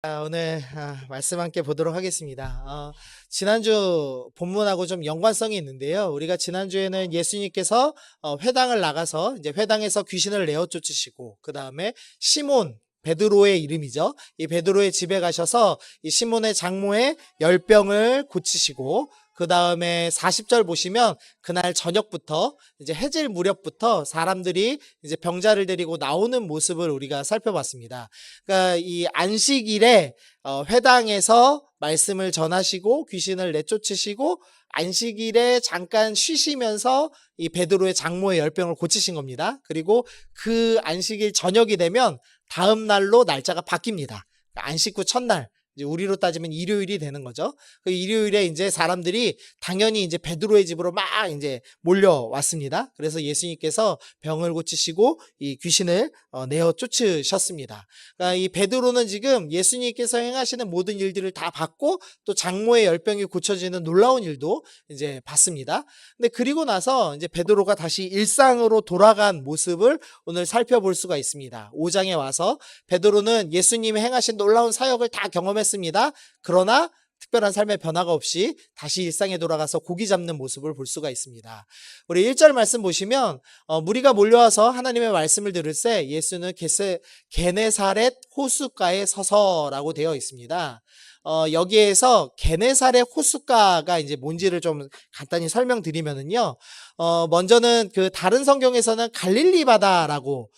오늘 말씀 함께 보도록 하겠습니다. 지난주 본문하고 좀 연관성이 있는데요. 우리가 지난주에는 예수님께서 회당을 나가서 이제 회당에서 귀신을 내어 쫓으시고, 그 다음에 시몬, 베드로의 이름이죠. 이 베드로의 집에 가셔서 이 시몬의 장모의 열병을 고치시고, 그 다음에 40절 보시면 그날 저녁부터 이제 해질 무렵부터 사람들이 이제 병자를 데리고 나오는 모습을 우리가 살펴봤습니다. 그러니까 이 안식일에 회당에서 말씀을 전하시고 귀신을 내쫓으시고 안식일에 잠깐 쉬시면서 이 베드로의 장모의 열병을 고치신 겁니다. 그리고 그 안식일 저녁이 되면 다음 날로 날짜가 바뀝니다. 그러니까 안식 후 첫날, 이제 우리로 따지면 일요일이 되는 거죠. 그 일요일에 이제 사람들이 당연히 이제 베드로의 집으로 막 이제 몰려왔습니다. 그래서 예수님께서 병을 고치시고 이 귀신을 내어 쫓으셨습니다. 그러니까 이 베드로는 지금 예수님께서 행하시는 모든 일들을 다 봤고, 또 장모의 열병이 고쳐지는 놀라운 일도 이제 봤습니다. 근데 그리고 나서 이제 베드로가 다시 일상으로 돌아간 모습을 오늘 살펴볼 수가 있습니다. 5장에 와서 베드로는 예수님이 행하신 놀라운 사역을 다 경험했습니다. 그러나 특별한 삶의 변화가 없이 다시 일상에 돌아가서 고기 잡는 모습을 볼 수가 있습니다. 우리 1절 말씀 보시면 무리가 몰려와서 하나님의 말씀을 들을 때 예수는 게네사렛 호숫가에 서서라고 되어 있습니다. 여기에서 게네사렛 호숫가가 이제 뭔지를 좀 간단히 설명드리면은요. 먼저는 그 다른 성경에서는 갈릴리 바다라고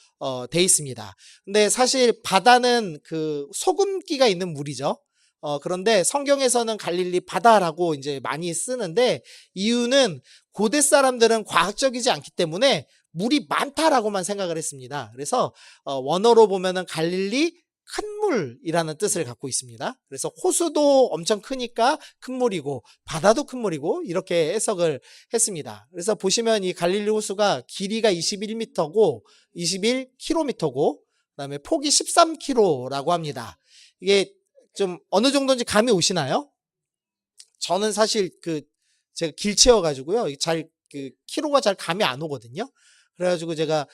돼 있습니다. 근데 사실 바다는 그 소금기가 있는 물이죠. 그런데 성경에서는 갈릴리 바다라고 이제 많이 쓰는데, 이유는 고대 사람들은 과학적이지 않기 때문에 물이 많다라고만 생각을 했습니다. 그래서 원어로 보면은 갈릴리 큰 물이라는 뜻을 갖고 있습니다. 그래서 호수도 엄청 크니까 큰 물이고 바다도 큰 물이고 이렇게 해석을 했습니다. 그래서 보시면 이 갈릴리 호수가 길이가 21m고 21km고 그다음에 폭이 13km라고 합니다. 이게 좀 어느 정도인지 감이 오시나요? 저는 사실 제가 길치여가지고요, 키로가 잘 감이 안 오거든요. 그래가지고 제가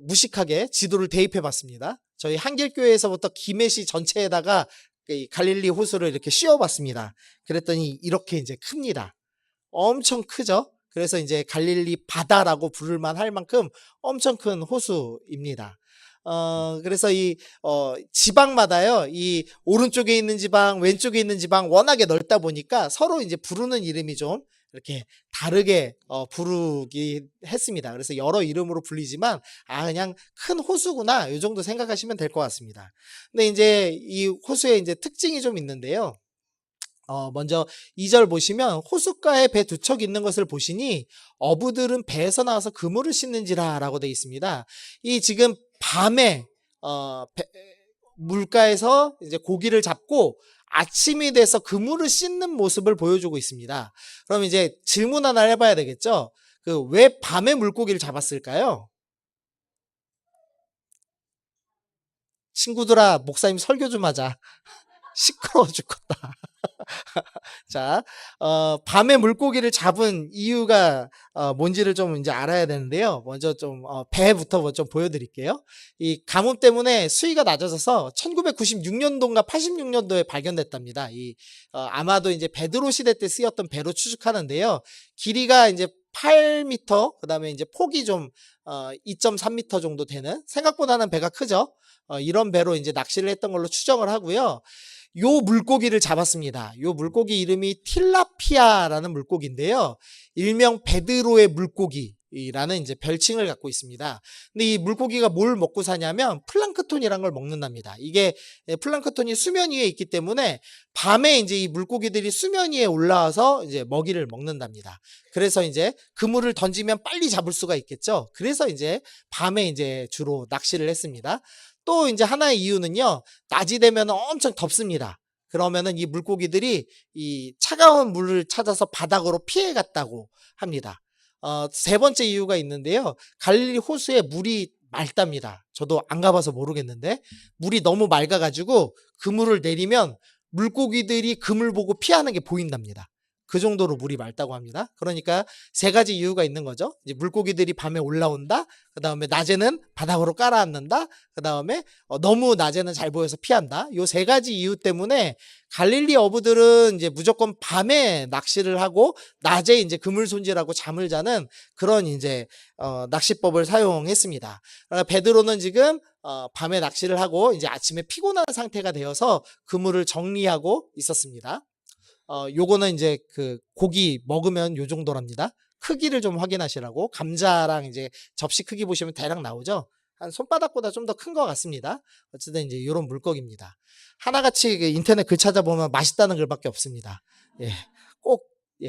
무식하게 지도를 대입해봤습니다. 저희 한길교회에서부터 김해시 전체에다가 이 갈릴리 호수를 이렇게 씌워봤습니다. 그랬더니 이렇게 이제 큽니다. 엄청 크죠? 그래서 이제 갈릴리 바다라고 부를만 할 만큼 엄청 큰 호수입니다. 그래서 지방마다요, 이 오른쪽에 있는 지방, 왼쪽에 있는 지방 워낙에 넓다 보니까 서로 이제 부르는 이름이 좀 이렇게 다르게 부르기 했습니다. 그래서 여러 이름으로 불리지만 그냥 큰 호수구나, 이 정도 생각하시면 될 것 같습니다. 근데 이제 이 호수에 이제 특징이 좀 있는데요. 먼저 2절 보시면 호숫가에 배 두 척 있는 것을 보시니 어부들은 배에서 나와서 그물을 씻는지라 라고 되어 있습니다. 이 지금 밤에 물가에서 이제 고기를 잡고 아침이 돼서 그물을 씻는 모습을 보여주고 있습니다. 그럼 이제 질문 하나 해봐야 되겠죠? 왜 밤에 물고기를 잡았을까요? 친구들아, 목사님 설교 좀 하자. 시끄러워 죽겠다. 자, 밤에 물고기를 잡은 이유가 뭔지를 좀 이제 알아야 되는데요. 먼저 좀 배부터 좀 보여드릴게요. 이 가뭄 때문에 수위가 낮아져서 1996년도인가 86년도에 발견됐답니다. 아마도 이제 베드로 시대 때 쓰였던 배로 추측하는데요. 길이가 이제 8m, 그다음에 이제 폭이 좀 2.3m 정도 되는, 생각보다는 배가 크죠. 이런 배로 이제 낚시를 했던 걸로 추정을 하고요. 요 물고기를 잡았습니다. 요 물고기 이름이 틸라피아라는 물고기인데요. 일명 베드로의 물고기라는 이제 별칭을 갖고 있습니다. 근데 이 물고기가 뭘 먹고 사냐면 플랑크톤이라는 걸 먹는답니다. 이게 플랑크톤이 수면 위에 있기 때문에 밤에 이제 이 물고기들이 수면 위에 올라와서 이제 먹이를 먹는답니다. 그래서 이제 그물을 던지면 빨리 잡을 수가 있겠죠. 그래서 이제 밤에 이제 주로 낚시를 했습니다. 또 이제 하나의 이유는요, 낮이 되면 엄청 덥습니다. 그러면은 이 물고기들이 이 차가운 물을 찾아서 바닥으로 피해 갔다고 합니다. 세 번째 이유가 있는데요. 갈릴리 호수에 물이 맑답니다. 저도 안 가봐서 모르겠는데 물이 너무 맑아가지고 그물을 내리면 물고기들이 그물 보고 피하는 게 보인답니다. 그 정도로 물이 맑다고 합니다. 그러니까 세 가지 이유가 있는 거죠. 이제 물고기들이 밤에 올라온다. 그 다음에 낮에는 바닥으로 깔아앉는다. 그 다음에 너무 낮에는 잘 보여서 피한다. 요 세 가지 이유 때문에 갈릴리 어부들은 이제 무조건 밤에 낚시를 하고 낮에 이제 그물 손질하고 잠을 자는 그런 이제 낚시법을 사용했습니다. 베드로는 지금 밤에 낚시를 하고 이제 아침에 피곤한 상태가 되어서 그물을 정리하고 있었습니다. 요거는 이제 그 고기 먹으면 요 정도랍니다. 크기를 좀 확인하시라고. 감자랑 이제 접시 크기 보시면 대략 나오죠. 한 손바닥보다 좀 더 큰 것 같습니다. 어쨌든 이제 요런 물고기입니다. 하나같이 인터넷 글 찾아보면 맛있다는 글밖에 없습니다. 예, 꼭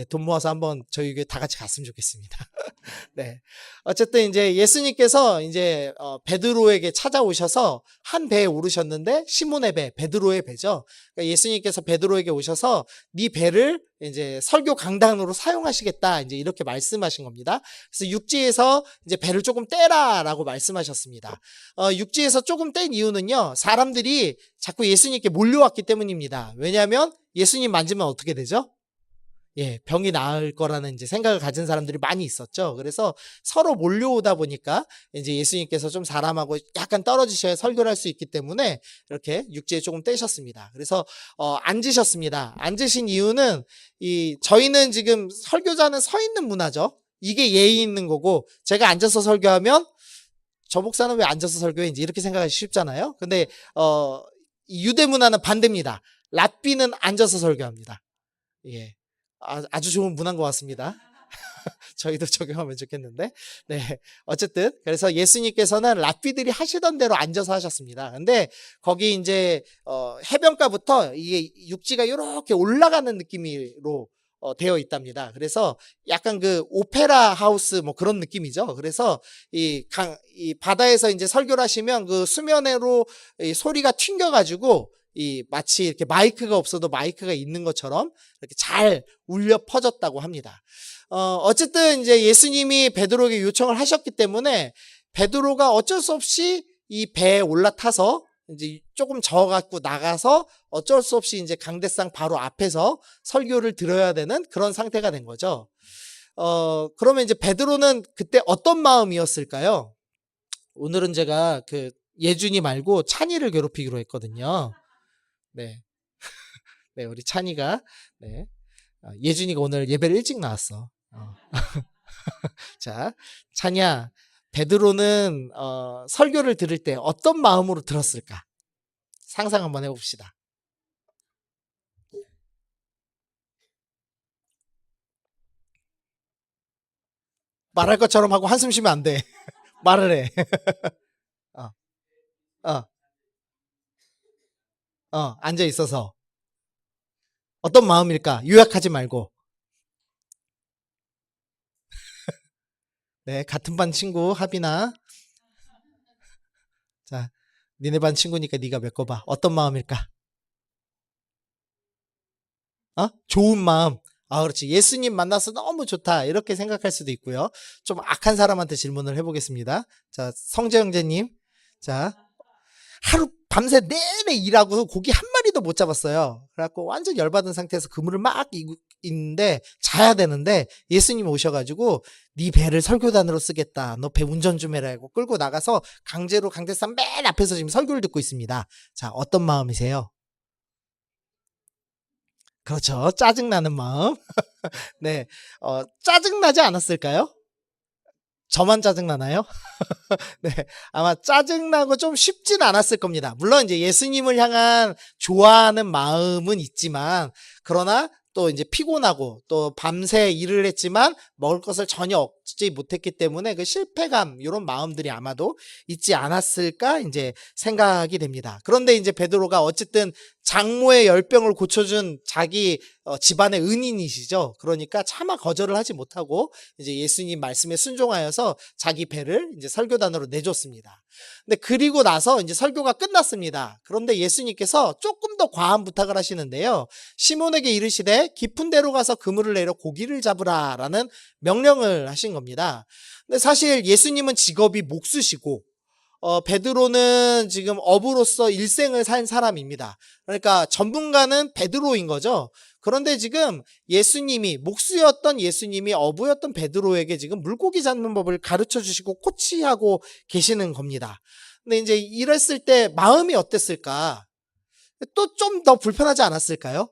돈 모아서 한번 저희 다 같이 갔으면 좋겠습니다. 네. 어쨌든 이제 예수님께서 이제 베드로에게 찾아오셔서 한 배에 오르셨는데 시몬의 배, 베드로의 배죠. 그러니까 예수님께서 베드로에게 오셔서 네 배를 이제 설교 강단으로 사용하시겠다. 이제 이렇게 말씀하신 겁니다. 그래서 육지에서 이제 배를 조금 떼라라고 말씀하셨습니다. 육지에서 조금 뗀 이유는요. 사람들이 자꾸 예수님께 몰려왔기 때문입니다. 왜냐하면 예수님 만지면 어떻게 되죠? 예, 병이 나을 거라는 이제 생각을 가진 사람들이 많이 있었죠. 그래서 서로 몰려오다 보니까 이제 예수님께서 좀 사람하고 약간 떨어지셔야 설교를 할 수 있기 때문에 이렇게 육지에 조금 떼셨습니다. 그래서 앉으셨습니다. 앉으신 이유는 저희는 지금 설교자는 서 있는 문화죠. 이게 예의 있는 거고 제가 앉아서 설교하면 저 목사는 왜 앉아서 설교해? 이제 이렇게 생각하기 쉽잖아요. 근데 유대 문화는 반대입니다. 랍비는 앉아서 설교합니다. 예. 아주 좋은 문화인 것 같습니다. 저희도 적용하면 좋겠는데. 네. 어쨌든, 그래서 예수님께서는 랍비들이 하시던 대로 앉아서 하셨습니다. 근데 거기 이제, 해변가부터 이게 육지가 이렇게 올라가는 느낌으로 되어 있답니다. 그래서 약간 그 오페라 하우스 뭐 그런 느낌이죠. 그래서 이 바다에서 이제 설교를 하시면 그 수면으로 이 소리가 튕겨가지고 마치 이렇게 마이크가 없어도 마이크가 있는 것처럼 이렇게 잘 울려 퍼졌다고 합니다. 어쨌든 이제 예수님이 베드로에게 요청을 하셨기 때문에 베드로가 어쩔 수 없이 이 배에 올라타서 이제 조금 저어갖고 나가서 어쩔 수 없이 이제 강대상 바로 앞에서 설교를 들어야 되는 그런 상태가 된 거죠. 그러면 이제 베드로는 그때 어떤 마음이었을까요? 오늘은 제가 그 예준이 말고 찬이를 괴롭히기로 했거든요. 네. 네, 우리 찬이가, 네. 예준이가 오늘 예배를 일찍 나왔어. 자, 찬이야, 베드로는, 설교를 들을 때 어떤 마음으로 들었을까? 상상 한번 해봅시다. 말할 것처럼 하고 한숨 쉬면 안 돼. 말을 해. 어, 앉아 있어서. 어떤 마음일까? 요약하지 말고. 네, 같은 반 친구, 하빈아. 자, 니네 반 친구니까 네가 메꿔봐. 어떤 마음일까? 좋은 마음. 그렇지. 예수님 만나서 너무 좋다. 이렇게 생각할 수도 있고요. 좀 악한 사람한테 질문을 해보겠습니다. 자, 성재형제님. 자, 하루 밤새 내내 일하고 고기 한 마리도 못 잡았어요. 그래갖고 완전 열받은 상태에서 그물을 막 있는데 자야 되는데 예수님 오셔가지고 네 배를 설교단으로 쓰겠다. 너 배 운전 좀 해라 하고 끌고 나가서 강제로 강대상 맨 앞에서 지금 설교를 듣고 있습니다. 자, 어떤 마음이세요? 그렇죠. 짜증나는 마음. 네. 짜증나지 않았을까요? 저만 짜증나나요? 네. 아마 짜증나고 좀 쉽진 않았을 겁니다. 물론 이제 예수님을 향한 좋아하는 마음은 있지만, 그러나 또 이제 피곤하고 또 밤새 일을 했지만 먹을 것을 전혀 얻지 못했기 때문에 그 실패감, 이런 마음들이 아마도 있지 않았을까 이제 생각이 됩니다. 그런데 이제 베드로가 어쨌든 장모의 열병을 고쳐준 자기 집안의 은인이시죠. 그러니까 차마 거절을 하지 못하고 이제 예수님 말씀에 순종하여서 자기 배를 이제 설교단으로 내줬습니다. 근데 그리고 나서 이제 설교가 끝났습니다. 그런데 예수님께서 조금 더 과한 부탁을 하시는데요. 시몬에게 이르시되 깊은 데로 가서 그물을 내려 고기를 잡으라라는 명령을 하신 겁니다. 근데 사실 예수님은 직업이 목수시고 베드로는 지금 어부로서 일생을 산 사람입니다. 그러니까 전문가는 베드로인 거죠. 그런데 지금 예수님이, 목수였던 예수님이 어부였던 베드로에게 지금 물고기 잡는 법을 가르쳐 주시고 코치하고 계시는 겁니다. 근데 이제 이랬을 때 마음이 어땠을까? 또 좀 더 불편하지 않았을까요?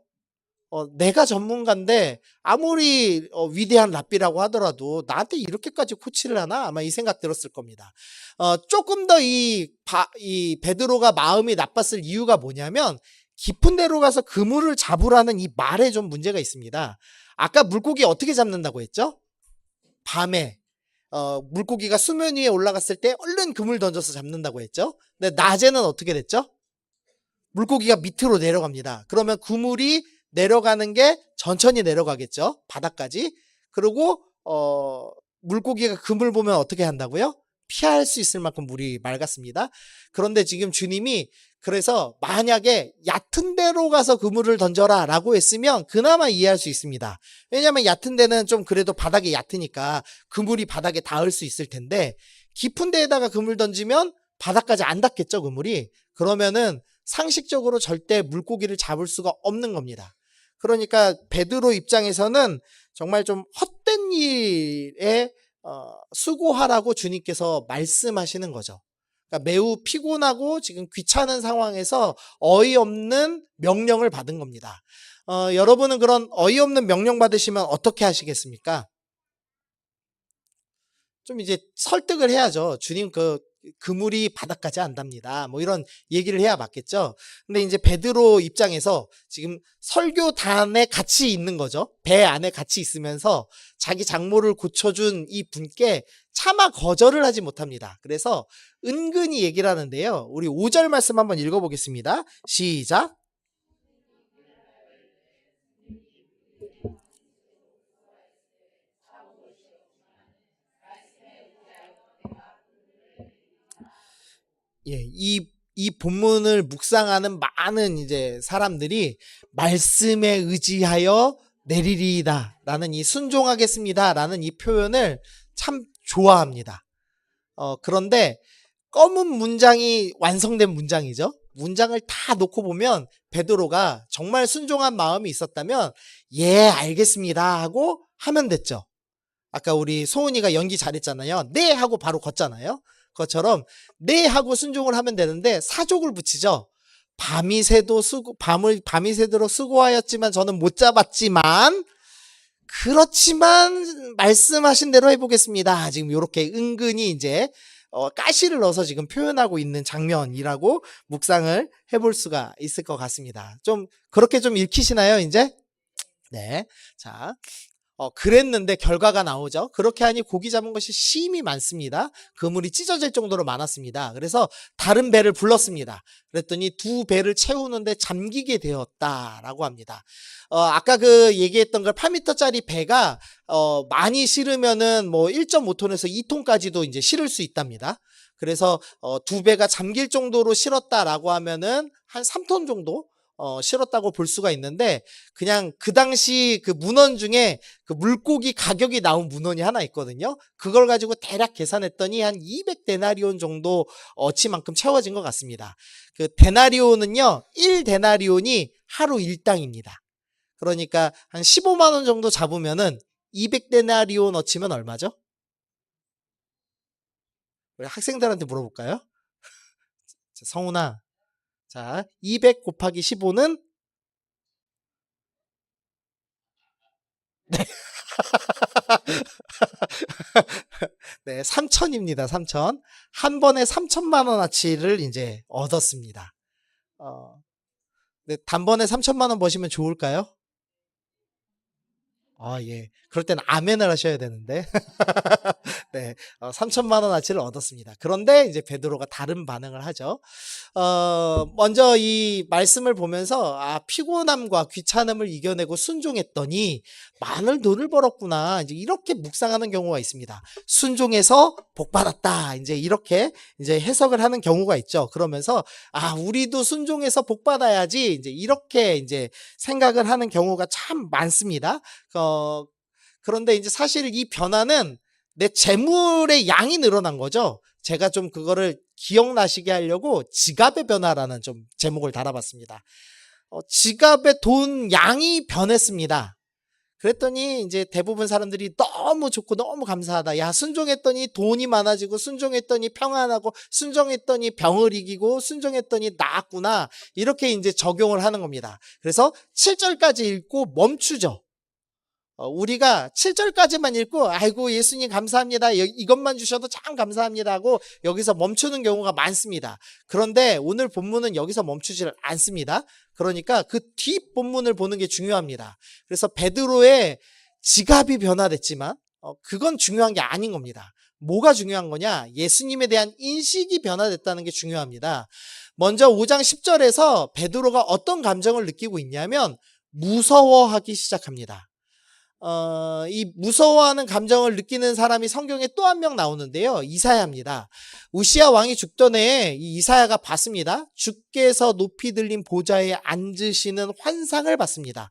내가 전문가인데 아무리 위대한 랍비라고 하더라도 나한테 이렇게까지 코치를 하나? 아마 이 생각 들었을 겁니다. 조금 더 이 베드로가 마음이 나빴을 이유가 뭐냐면 깊은 데로 가서 그물을 잡으라는 이 말에 좀 문제가 있습니다. 아까 물고기 어떻게 잡는다고 했죠? 밤에 물고기가 수면 위에 올라갔을 때 얼른 그물 던져서 잡는다고 했죠? 근데 낮에는 어떻게 됐죠? 물고기가 밑으로 내려갑니다. 그러면 그물이 내려가는 게 천천히 내려가겠죠. 바닥까지. 그리고 물고기가 그물 보면 어떻게 한다고요? 피할 수 있을 만큼 물이 맑았습니다. 그런데 지금 주님이 그래서 만약에 얕은 데로 가서 그물을 던져라 라고 했으면 그나마 이해할 수 있습니다. 왜냐하면 얕은 데는 좀 그래도 바닥이 얕으니까 그물이 바닥에 닿을 수 있을 텐데 깊은 데에다가 그물 던지면 바닥까지 안 닿겠죠, 그물이. 그러면은 상식적으로 절대 물고기를 잡을 수가 없는 겁니다. 그러니까 베드로 입장에서는 정말 좀 헛된 일에 수고하라고 주님께서 말씀하시는 거죠. 그러니까 매우 피곤하고 지금 귀찮은 상황에서 어이없는 명령을 받은 겁니다. 여러분은 그런 어이없는 명령 받으시면 어떻게 하시겠습니까? 좀 이제 설득을 해야죠. 주님 그물이 바닥까지 안 답니다. 뭐 이런 얘기를 해야 맞겠죠. 근데 이제 베드로 입장에서 지금 설교단에 같이 있는 거죠. 배 안에 같이 있으면서 자기 장모를 고쳐준 이 분께 차마 거절을 하지 못합니다. 그래서 은근히 얘기를 하는데요. 우리 5절 말씀 한번 읽어보겠습니다. 시작. 예, 이 본문을 묵상하는 많은 이제 사람들이 말씀에 의지하여 내리리이다 라는 이 순종하겠습니다 라는 이 표현을 참 좋아합니다. 그런데 검은 문장이 완성된 문장이죠. 문장을 다 놓고 보면 베드로가 정말 순종한 마음이 있었다면 예, 알겠습니다 하고 하면 됐죠. 아까 우리 소은이가 연기 잘했잖아요. 네 하고 바로 걷잖아요. 그것처럼 네 하고 순종을 하면 되는데 사족을 붙이죠. 밤이 새도록 수고하였지만 저는 못 잡았지만 그렇지만 말씀하신 대로 해보겠습니다. 지금 이렇게 은근히 이제 가시를 넣어서 지금 표현하고 있는 장면이라고 묵상을 해볼 수가 있을 것 같습니다. 좀 그렇게 좀 읽히시나요, 이제? 네. 자. 그랬는데 결과가 나오죠. 그렇게 하니 고기 잡은 것이 심히 많습니다. 그물이 찢어질 정도로 많았습니다. 그래서 다른 배를 불렀습니다. 그랬더니 두 배를 채우는데 잠기게 되었다라고 합니다. 아까 그 얘기했던 걸 8m짜리 배가 많이 실으면은 뭐 1.5톤에서 2톤까지도 이제 실을 수 있답니다. 그래서 두 배가 잠길 정도로 실었다라고 하면은 한 3톤 정도 실었다고 볼 수가 있는데 그냥 그 당시 그 문헌 중에 그 물고기 가격이 나온 문헌이 하나 있거든요. 그걸 가지고 대략 계산했더니 한 200데나리온 정도 어치만큼 채워진 것 같습니다. 그 데나리온은요, 1데나리온이 하루 일당입니다. 그러니까 한 15만 원 정도 잡으면은 200데나리온 어치면 얼마죠? 우리 학생들한테 물어볼까요? 성훈아. 자, 200 곱하기 15는 네. 네, 3천입니다. 3천. 한 번에 3천만 원어치를 이제 얻었습니다. 네, 단번에 3천만 원 버시면 좋을까요? 예. 그럴 땐 아멘을 하셔야 되는데. 네. 3천만 원어치를 얻었습니다. 그런데 이제 베드로가 다른 반응을 하죠. 먼저 이 말씀을 보면서 피곤함과 귀찮음을 이겨내고 순종했더니 많은 돈을 벌었구나. 이제 이렇게 묵상하는 경우가 있습니다. 순종해서 복 받았다. 이제 이렇게 이제 해석을 하는 경우가 있죠. 그러면서 우리도 순종해서 복 받아야지. 이제 이렇게 이제 생각을 하는 경우가 참 많습니다. 그런데 이제 사실 이 변화는 내 재물의 양이 늘어난 거죠. 제가 좀 그거를 기억나시게 하려고 지갑의 변화라는 좀 제목을 달아봤습니다. 지갑의 돈 양이 변했습니다. 그랬더니 이제 대부분 사람들이 너무 좋고 너무 감사하다. 야, 순종했더니 돈이 많아지고, 순종했더니 평안하고, 순종했더니 병을 이기고, 순종했더니 나았구나. 이렇게 이제 적용을 하는 겁니다. 그래서 7절까지 읽고 멈추죠. 우리가 7절까지만 읽고 아이고 예수님 감사합니다. 이것만 주셔도 참 감사합니다 하고 여기서 멈추는 경우가 많습니다. 그런데 오늘 본문은 여기서 멈추질 않습니다. 그러니까 그 뒷 본문을 보는 게 중요합니다. 그래서 베드로의 지갑이 변화됐지만 그건 중요한 게 아닌 겁니다. 뭐가 중요한 거냐? 예수님에 대한 인식이 변화됐다는 게 중요합니다. 먼저 5장 10절에서 베드로가 어떤 감정을 느끼고 있냐면 무서워하기 시작합니다. 이 무서워하는 감정을 느끼는 사람이 성경에 또 한 명 나오는데요. 이사야입니다. 우시야 왕이 죽던 해에 이 이사야가 봤습니다. 주께서 높이 들린 보좌에 앉으시는 환상을 봤습니다.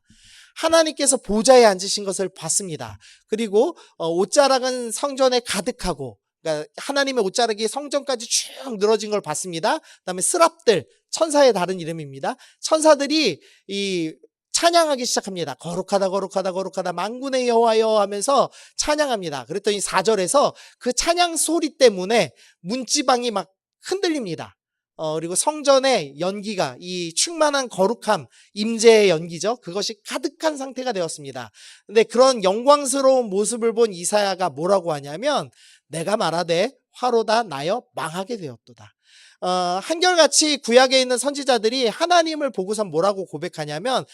하나님께서 보좌에 앉으신 것을 봤습니다. 그리고 옷자락은 성전에 가득하고, 그러니까 하나님의 옷자락이 성전까지 쭉 늘어진 걸 봤습니다. 그다음에 스랍들, 천사의 다른 이름입니다. 천사들이 이 찬양하기 시작합니다. 거룩하다 거룩하다 거룩하다 만군의 여호와여 하면서 찬양합니다. 그랬더니 4절에서 그 찬양 소리 때문에 문지방이 막 흔들립니다. 그리고 성전의 연기가, 이 충만한 거룩함, 임재의 연기죠. 그것이 가득한 상태가 되었습니다. 근데 그런 영광스러운 모습을 본 이사야가 뭐라고 하냐면 내가 말하되 화로다 나여 망하게 되었도다. 한결같이 구약에 있는 선지자들이 하나님을 보고선 뭐라고 고백하냐면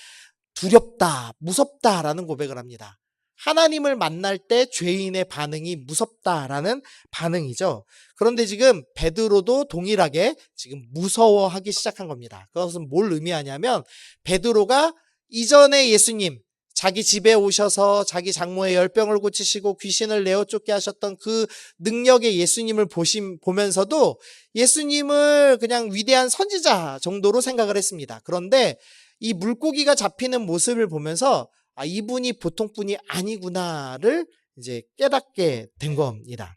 두렵다, 무섭다라는 고백을 합니다. 하나님을 만날 때 죄인의 반응이 무섭다라는 반응이죠. 그런데 지금 베드로도 동일하게 지금 무서워하기 시작한 겁니다. 그것은 뭘 의미하냐면 베드로가 이전에 예수님, 자기 집에 오셔서 자기 장모의 열병을 고치시고 귀신을 내어 쫓게 하셨던 그 능력의 예수님을 보면서도 예수님을 그냥 위대한 선지자 정도로 생각을 했습니다. 그런데 이 물고기가 잡히는 모습을 보면서 이분이 보통 분이 아니구나를 이제 깨닫게 된 겁니다.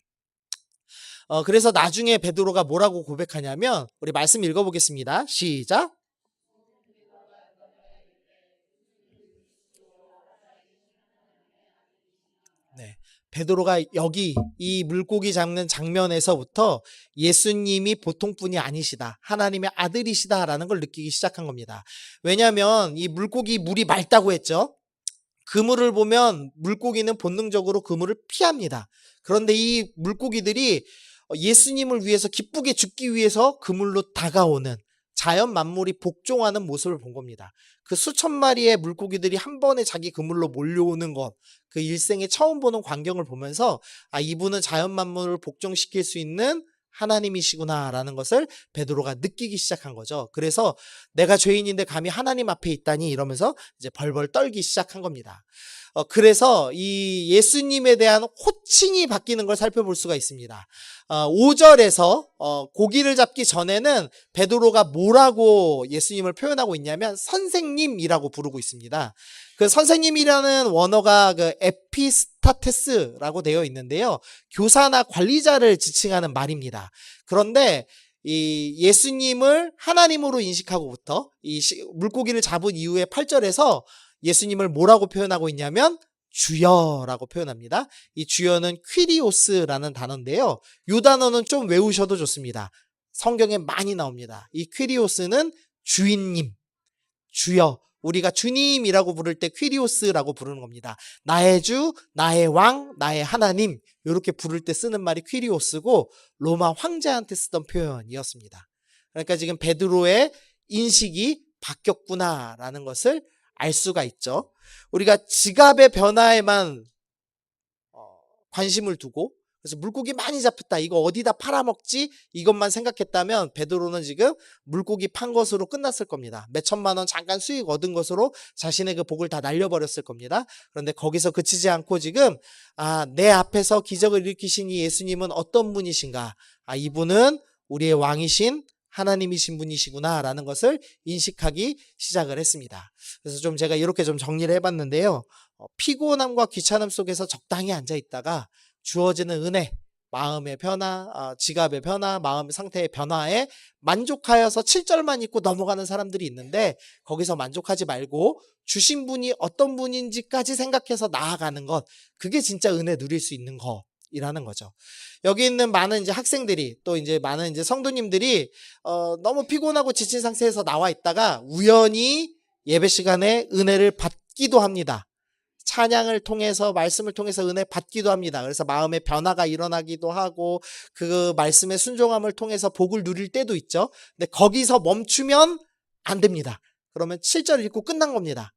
그래서 나중에 베드로가 뭐라고 고백하냐면 우리 말씀 읽어보겠습니다. 시작. 네. 베드로가 여기 이 물고기 잡는 장면에서부터 예수님이 보통 분이 아니시다, 하나님의 아들이시다라는 걸 느끼기 시작한 겁니다. 왜냐하면 이 물이 맑다고 했죠. 그물을 보면 물고기는 본능적으로 그물을 피합니다. 그런데 이 물고기들이 예수님을 위해서 기쁘게 죽기 위해서 그물로 다가오는, 자연 만물이 복종하는 모습을 본 겁니다. 그 수천 마리의 물고기들이 한 번에 자기 그물로 몰려오는 것, 그 일생에 처음 보는 광경을 보면서 이분은 자연 만물을 복종시킬 수 있는 하나님이시구나라는 것을 베드로가 느끼기 시작한 거죠. 그래서 내가 죄인인데 감히 하나님 앞에 있다니 이러면서 이제 벌벌 떨기 시작한 겁니다. 그래서 이 예수님에 대한 호칭이 바뀌는 걸 살펴볼 수가 있습니다. 5절에서 고기를 잡기 전에는 베드로가 뭐라고 예수님을 표현하고 있냐면 선생님이라고 부르고 있습니다. 그 선생님이라는 원어가 그 에피스타테스라고 되어 있는데요. 교사나 관리자를 지칭하는 말입니다. 그런데 이 예수님을 하나님으로 인식하고부터 이 물고기를 잡은 이후에 8절에서 예수님을 뭐라고 표현하고 있냐면 주여라고 표현합니다. 이 주여는 퀴리오스라는 단어인데요. 이 단어는 좀 외우셔도 좋습니다. 성경에 많이 나옵니다. 이 퀴리오스는 주인님, 주여, 우리가 주님이라고 부를 때 퀴리오스라고 부르는 겁니다. 나의 주, 나의 왕, 나의 하나님, 이렇게 부를 때 쓰는 말이 퀴리오스고 로마 황제한테 쓰던 표현이었습니다. 그러니까 지금 베드로의 인식이 바뀌었구나라는 것을 알 수가 있죠. 우리가 지갑의 변화에만 관심을 두고, 그래서 물고기 많이 잡혔다, 이거 어디다 팔아먹지, 이것만 생각했다면 베드로는 지금 물고기 판 것으로 끝났을 겁니다. 몇 천만 원 잠깐 수익 얻은 것으로 자신의 그 복을 다 날려버렸을 겁니다. 그런데 거기서 그치지 않고 지금 내 앞에서 기적을 일으키신 이 예수님은 어떤 분이신가, 이분은 우리의 왕이신 하나님이신 분이시구나 라는 것을 인식하기 시작을 했습니다. 그래서 좀 제가 이렇게 좀 정리를 해봤는데요. 피곤함과 귀찮음 속에서 적당히 앉아있다가 주어지는 은혜, 마음의 변화, 지갑의 변화, 마음 상태의 변화에 만족하여서 7절만 읽고 넘어가는 사람들이 있는데 거기서 만족하지 말고 주신 분이 어떤 분인지까지 생각해서 나아가는 것, 그게 진짜 은혜 누릴 수 있는 것이라는 거죠. 여기 있는 많은 이제 학생들이 또 이제 많은 이제 성도님들이 너무 피곤하고 지친 상태에서 나와 있다가 우연히 예배 시간에 은혜를 받기도 합니다. 찬양을 통해서 말씀을 통해서 은혜 받기도 합니다. 그래서 마음의 변화가 일어나기도 하고 그 말씀의 순종함을 통해서 복을 누릴 때도 있죠. 근데 거기서 멈추면 안 됩니다. 그러면 7절 읽고 끝난 겁니다.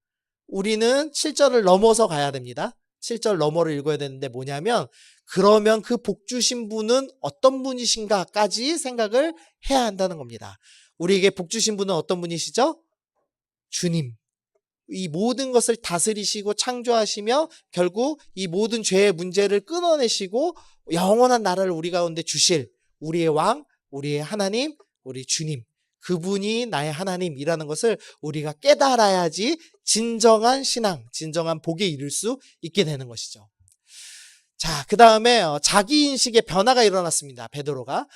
우리는 7절을 넘어서 가야 됩니다. 7절 너머를 읽어야 되는데 뭐냐면 그러면 그 복 주신 분은 어떤 분이신가까지 생각을 해야 한다는 겁니다. 우리에게 복 주신 분은 어떤 분이시죠? 주님. 이 모든 것을 다스리시고 창조하시며 결국 이 모든 죄의 문제를 끊어내시고 영원한 나라를 우리 가운데 주실 우리의 왕, 우리의 하나님, 우리 주님, 그분이 나의 하나님이라는 것을 우리가 깨달아야지 진정한 신앙, 진정한 복에 이를 수 있게 되는 것이죠. 자, 그 다음에 자기인식의 변화가 일어났습니다. 베드로가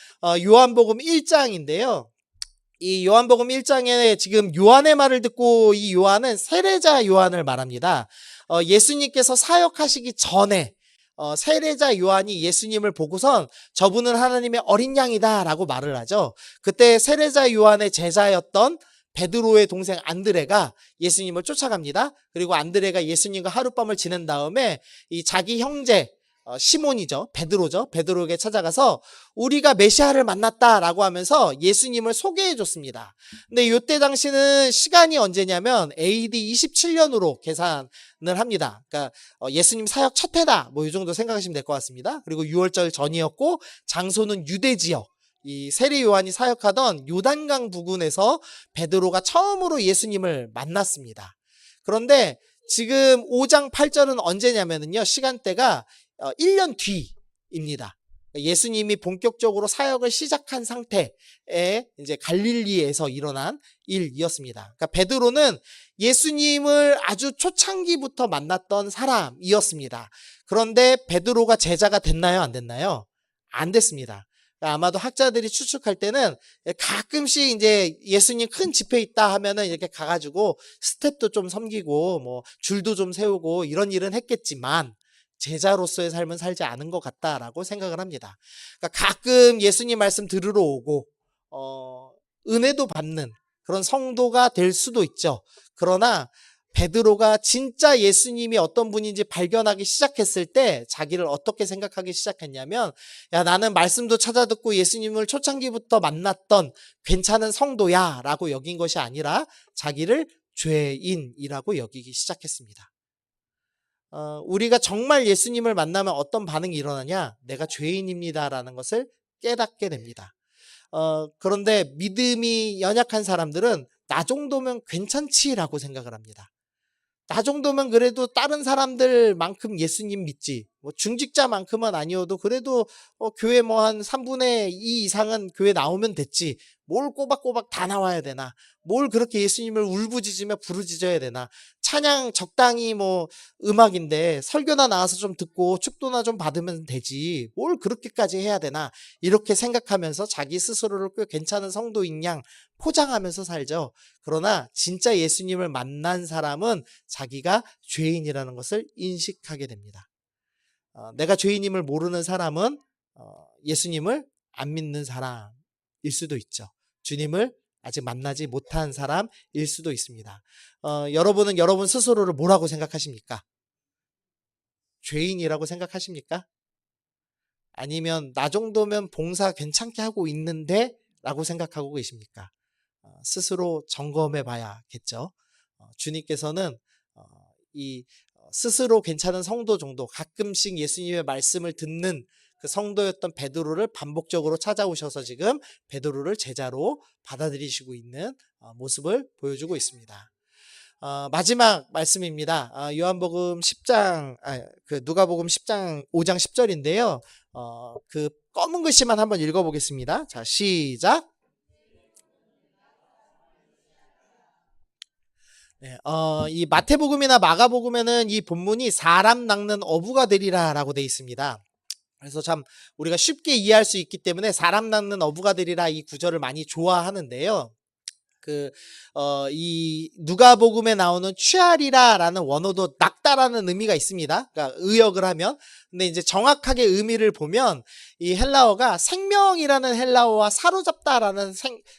요한복음 1장인데요. 이 요한복음 1장에 지금 요한의 말을 듣고 이 요한은 세례자 요한을 말합니다. 예수님께서 사역하시기 전에 세례자 요한이 예수님을 보고선 저분은 하나님의 어린 양이다 라고 말을 하죠. 그때 세례자 요한의 제자였던 베드로의 동생 안드레가 예수님을 쫓아갑니다. 그리고 안드레가 예수님과 하룻밤을 지낸 다음에 이 자기 형제 시몬이죠. 베드로죠. 베드로에게 찾아가서 우리가 메시아를 만났다라고 하면서 예수님을 소개해 줬습니다. 근데 이때 당시는 시간이 언제냐면 AD 27년으로 계산을 합니다. 그러니까 예수님 사역 첫 해다 뭐 이 정도 생각하시면 될 것 같습니다. 그리고 6월절 전이었고 장소는 유대 지역. 이 세례 요한이 사역하던 요단강 부근에서 베드로가 처음으로 예수님을 만났습니다. 그런데 지금 5장 8절은 언제냐면요. 시간대가 1년 뒤입니다. 예수님이 본격적으로 사역을 시작한 상태에 이제 갈릴리에서 일어난 일이었습니다. 그러니까 베드로는 예수님을 아주 초창기부터 만났던 사람이었습니다. 그런데 베드로가 제자가 됐나요? 안 됐나요? 안 됐습니다. 아마도 학자들이 추측할 때는 가끔씩 이제 예수님 큰 집회 있다 하면은 이렇게 가가지고 스텝도 좀 섬기고 뭐 줄도 좀 세우고 이런 일은 했겠지만 제자로서의 삶은 살지 않은 것 같다라고 생각을 합니다. 그러니까 가끔 예수님 말씀 들으러 오고 은혜도 받는 그런 성도가 될 수도 있죠. 그러나 베드로가 진짜 예수님이 어떤 분인지 발견하기 시작했을 때 자기를 어떻게 생각하기 시작했냐면 야 나는 말씀도 찾아듣고 예수님을 초창기부터 만났던 괜찮은 성도야 라고 여긴 것이 아니라 자기를 죄인이라고 여기기 시작했습니다. 우리가 정말 예수님을 만나면 어떤 반응이 일어나냐? 내가 죄인입니다라는 것을 깨닫게 됩니다. 그런데 믿음이 연약한 사람들은 나 정도면 괜찮지라고 생각을 합니다. 나 정도면 그래도 다른 사람들만큼 예수님 믿지. 뭐 중직자만큼은 아니어도 그래도 교회 뭐 한 3분의 2 이상은 교회 나오면 됐지. 뭘 꼬박꼬박 다 나와야 되나? 뭘 그렇게 예수님을 울부짖으며 부르짖어야 되나? 찬양 적당히 뭐 음악인데 설교나 나와서 좀 듣고 축도나 좀 받으면 되지. 뭘 그렇게까지 해야 되나? 이렇게 생각하면서 자기 스스로를 꽤 괜찮은 성도인 양 포장하면서 살죠. 그러나 진짜 예수님을 만난 사람은 자기가 죄인이라는 것을 인식하게 됩니다. 내가 죄인임을 모르는 사람은 예수님을 안 믿는 사람일 수도 있죠. 주님을 아직 만나지 못한 사람일 수도 있습니다. 여러분은 여러분 스스로를 뭐라고 생각하십니까? 죄인이라고 생각하십니까? 아니면 나 정도면 봉사 괜찮게 하고 있는데 라고 생각하고 계십니까? 스스로 점검해 봐야겠죠. 주님께서는 이 스스로 괜찮은 성도 정도 가끔씩 예수님의 말씀을 듣는 그 성도였던 베드로를 반복적으로 찾아오셔서 지금 베드로를 제자로 받아들이시고 있는 모습을 보여주고 있습니다. 마지막 말씀입니다. 요한복음 10장, 누가복음 10장 5장 10절인데요. 그 검은 글씨만 한번 읽어보겠습니다. 자, 시작. 네, 이 마태복음이나 마가복음에는 이 본문이 사람 낚는 어부가 되리라라고 되어 있습니다. 그래서 참 우리가 쉽게 이해할 수 있기 때문에 사람 낳는 어부가 되리라 이 구절을 많이 좋아하는데요. 이 누가복음에 나오는 취하리라라는 원어도 낙다라는 의미가 있습니다. 그러니까 의역을 하면. 근데 이제 정확하게 의미를 보면 이 헬라어가 생명이라는 헬라어와 사로잡다라는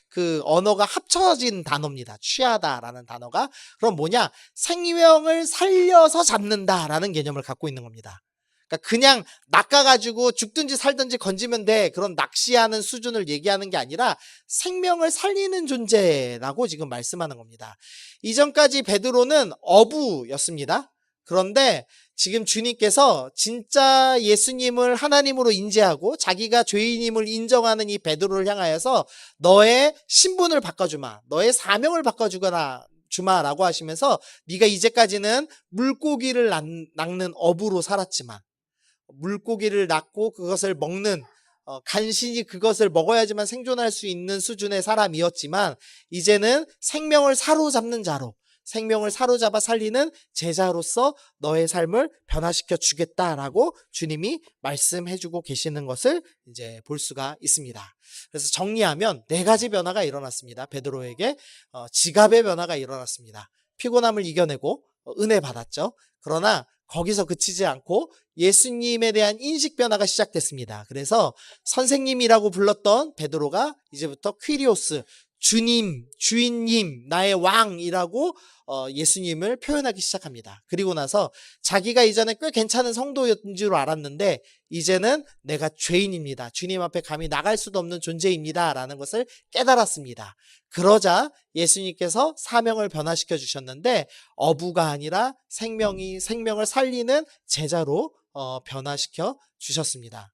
그 언어가 합쳐진 단어입니다. 취하다라는 단어가. 그럼 뭐냐? 생명을 살려서 잡는다라는 개념을 갖고 있는 겁니다. 그러니까 그냥 낚아가지고 죽든지 살든지 건지면 돼. 그런 낚시하는 수준을 얘기하는 게 아니라 생명을 살리는 존재라고 지금 말씀하는 겁니다. 이전까지 베드로는 어부였습니다. 그런데 지금 주님께서 진짜 예수님을 하나님으로 인지하고 자기가 죄인임을 인정하는 이 베드로를 향하여서 너의 신분을 바꿔주마. 너의 사명을 바꿔주거나 주마라고 하시면서 네가 이제까지는 물고기를 낚는 어부로 살았지만 물고기를 낚고 그것을 먹는 간신히 그것을 먹어야지만 생존할 수 있는 수준의 사람이었지만 이제는 생명을 사로잡는 자로 생명을 사로잡아 살리는 제자로서 너의 삶을 변화시켜 주겠다라고 주님이 말씀해주고 계시는 것을 이제 볼 수가 있습니다. 그래서 정리하면 4가지 변화가 일어났습니다. 베드로에게 지갑의 변화가 일어났습니다. 피곤함을 이겨내고 은혜 받았죠. 그러나 거기서 그치지 않고 예수님에 대한 인식 변화가 시작됐습니다. 그래서 선생님이라고 불렀던 베드로가 이제부터 퀴리오스, 주님, 주인님, 나의 왕이라고 예수님을 표현하기 시작합니다. 그리고 나서 자기가 이전에 꽤 괜찮은 성도인 줄 알았는데 이제는 내가 죄인입니다. 주님 앞에 감히 나갈 수도 없는 존재입니다. 라는 것을 깨달았습니다. 그러자 예수님께서 사명을 변화시켜 주셨는데 어부가 아니라 생명을 살리는 제자로 변화시켜 주셨습니다.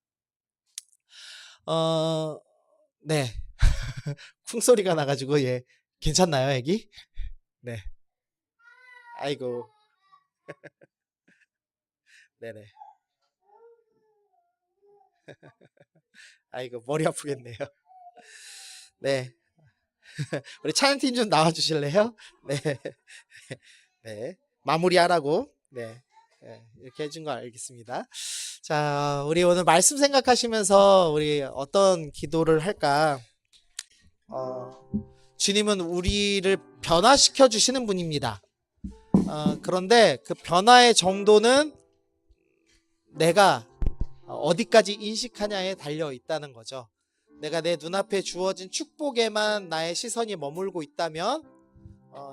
네. 쿵소리가 나가지고 예 괜찮나요, 애기? 네. 아이고. 네네. 아이고 머리 아프겠네요. 네. 우리 차연팀 좀 나와주실래요? 네. 네. 마무리하라고. 네. 네. 이렇게 해준 거 알겠습니다. 자, 우리 오늘 말씀 생각하시면서 우리 어떤 기도를 할까? 주님은 우리를 변화시켜 주시는 분입니다. 그런데 그 변화의 정도는 내가 어디까지 인식하냐에 달려 있다는 거죠. 내가 내 눈앞에 주어진 축복에만 나의 시선이 머물고 있다면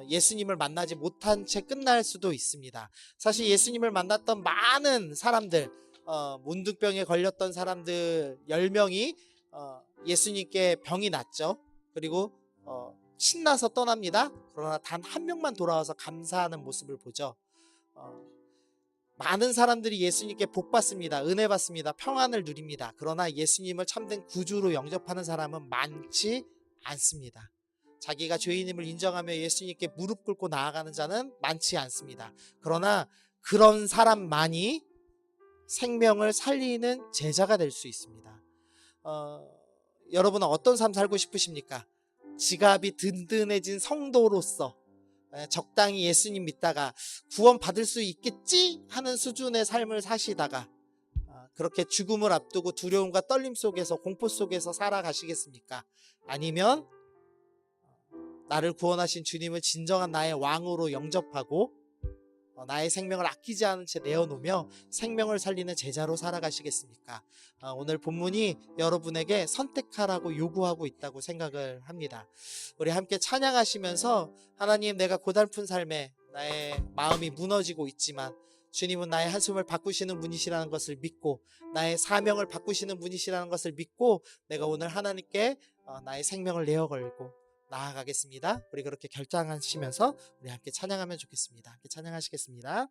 예수님을 만나지 못한 채 끝날 수도 있습니다. 사실 예수님을 만났던 많은 사람들, 문둥병에 걸렸던 사람들 10명이 예수님께 병이 났죠. 그리고 신나서 떠납니다. 그러나 단 한 명만 돌아와서 감사하는 모습을 보죠. 많은 사람들이 예수님께 복 받습니다. 은혜 받습니다. 평안을 누립니다. 그러나 예수님을 참된 구주로 영접하는 사람은 많지 않습니다. 자기가 죄인임을 인정하며 예수님께 무릎 꿇고 나아가는 자는 많지 않습니다. 그러나 그런 사람만이 생명을 살리는 제자가 될 수 있습니다. 여러분은 어떤 삶 살고 싶으십니까? 지갑이 든든해진 성도로서 적당히 예수님 믿다가 구원 받을 수 있겠지 하는 수준의 삶을 사시다가 그렇게 죽음을 앞두고 두려움과 떨림 속에서 공포 속에서 살아가시겠습니까? 아니면 나를 구원하신 주님을 진정한 나의 왕으로 영접하고 나의 생명을 아끼지 않은 채 내어놓으며 생명을 살리는 제자로 살아가시겠습니까? 오늘 본문이 여러분에게 선택하라고 요구하고 있다고 생각을 합니다. 우리 함께 찬양하시면서 하나님, 내가 고달픈 삶에 나의 마음이 무너지고 있지만 주님은 나의 한숨을 바꾸시는 분이시라는 것을 믿고 나의 사명을 바꾸시는 분이시라는 것을 믿고 내가 오늘 하나님께 나의 생명을 내어 걸고 나아가겠습니다. 우리 그렇게 결단하시면서 우리 함께 찬양하면 좋겠습니다. 함께 찬양하시겠습니다.